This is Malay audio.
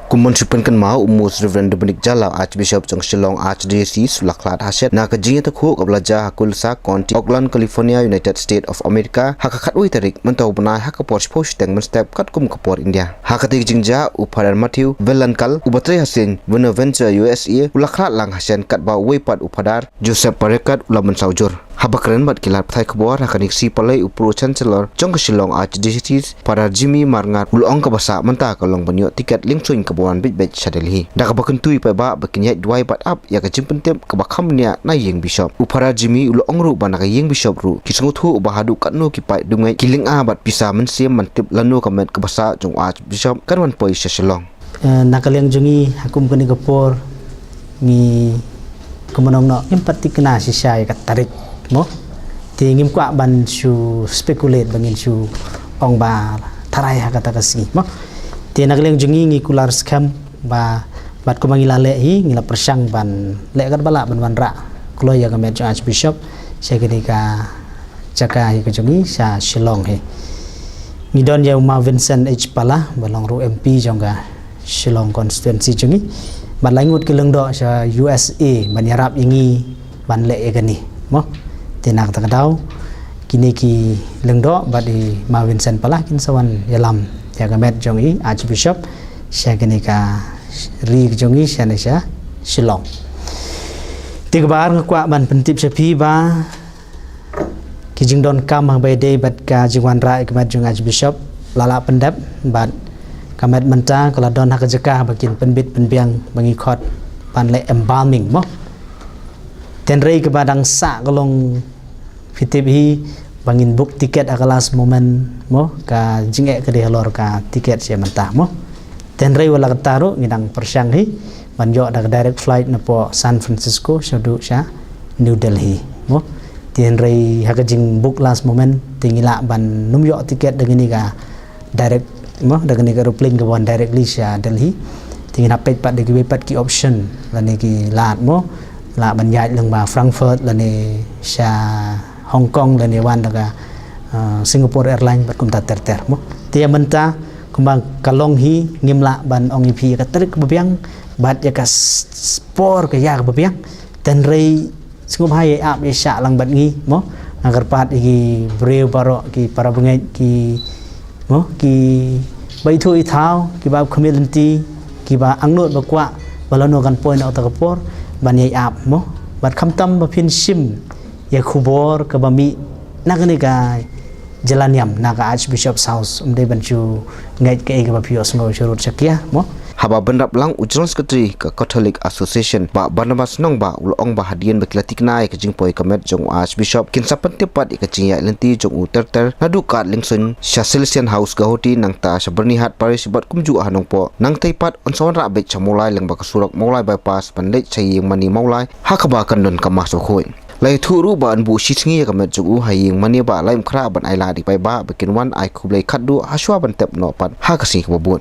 Kumon sipenkan mau Most Rev.Archbishop Dominic Jala Archbishop jong Shillong Archdiocese sulaklat haset na kajinya takhu kablaja hakul sa County Oakland, California, United States of America hakakat ui tarik mentau benai hakapor post teng menstep kat kum kapor India hakatik jingja upadar Taiew Velankal ubatre hasin Bonaventure USA ulaklat lang hasen kat ba wepat upadar Joseph Parekat ulaman saujur habakren bat kilat thai khabor hakanik si palai upro chancellor jong Shillong Archdiocese para Jimmy marngat ulong ka basa menta kalong banyo tiket lingsuin kabuan bit shadelhi da kabakentui pa ba bakinyai dwai bat up ya ka jimpentem ka bakamnya na yeng bishop upara Jimmy ulong ru banaka yeng bishop ru kisunguthu bahadu katno kipai dungai kiling a bat pisa mensiam mantip lanu kamet ka basa jong Archbishop kanwan poi Shillong nakaliang jungi hakum kani kapor ni kumanong no empati kena si syai kat tarik mo tingim kwa ban su speculate bangin su ong ba tarai hakata kasi mo ti nakaliang jungi ngi kular kham ba bat ko mangilale hi ngila persang ban le kat bala ban wanra kulo ya kamet Archbishop saya kini ka jaka hi ka jungi sa Shillong he ni don ya ma Vincent H pala balong ru MP jongga Shillong constituency jungi ban langut ke lengdo sa USA ban yarap ingi ban le gani mo tenak takadaw kini ki lengdo badi ma Vincent pala kin sawan yalam ya gamet jongi Archbishop sya kini ka ri jongi sya nesya Shillong tigbar ngkwa ban pentip sepi ba ki jingdon kam bai dei bat ka jingwan ra gamet jong Archbishop lala pendap bat kamet menta kala don hak jeka bakin penbit penbiang bangi khot pan le embalming mo tenrei ke badang sa kalong fitib hi bangin book tiket akalas moment mo ka jinge ke halor ka tiket sia mentah mo tenrei wala kataru ngidang persyang hi banjo da direct flight na po San Francisco sadu sya New Delhi mo tenrei hak jing book last moment tingila ban numyo tiket dengan ni ka direct mo dengan ni ka aeroplane ke wan directly sya Delhi tingin apet pat de pat ki option lani ki lat mo la banyai lang ba Frankfurt lani sya Hong Kong lani wan daga Singapore Airlines bat kum ta ter mo tia menta kumbang kalong hi ngimla ban ong ipi ka terik babiang bat ya ka spor ka ya babiang ten rei singop hai ap ya sya lang bat ngi mo agar pat iki breu baro ki para bengai ki mo ki bai thu i thau ki ba community ki ba angnot ba kwa balano kan point au ta kapor ban yai ap mo bat kham tam ba phin sim ya khubor ka bami nakani ka jalan yam naka Archbishop's house umdai banchu ngai ke ga ba pios ngo shurut sakya mo haba benrap lang ujrong sekretari ke Catholic Association ba Barnabas nong ba ulong ba hadian baklatik nai ke jingpoi kamet jong Archbishop kin sapan tepat ikacing ya lenti jong uter nadu kat lingsun Shasilsian house gahoti nang ta saberni hat paris bat kumju hanong po nang taipat onson ra bet chamulai leng ba kasurak maulai bypass panlek chaying mani maulai hakaba kan don kamasok hoi lai thuru ban bu sngi kamet jong haying mani ba laim khra ban aila di pai ba bakin wan ai khublai khaddu haswa ban tep no pan RiKhasi babun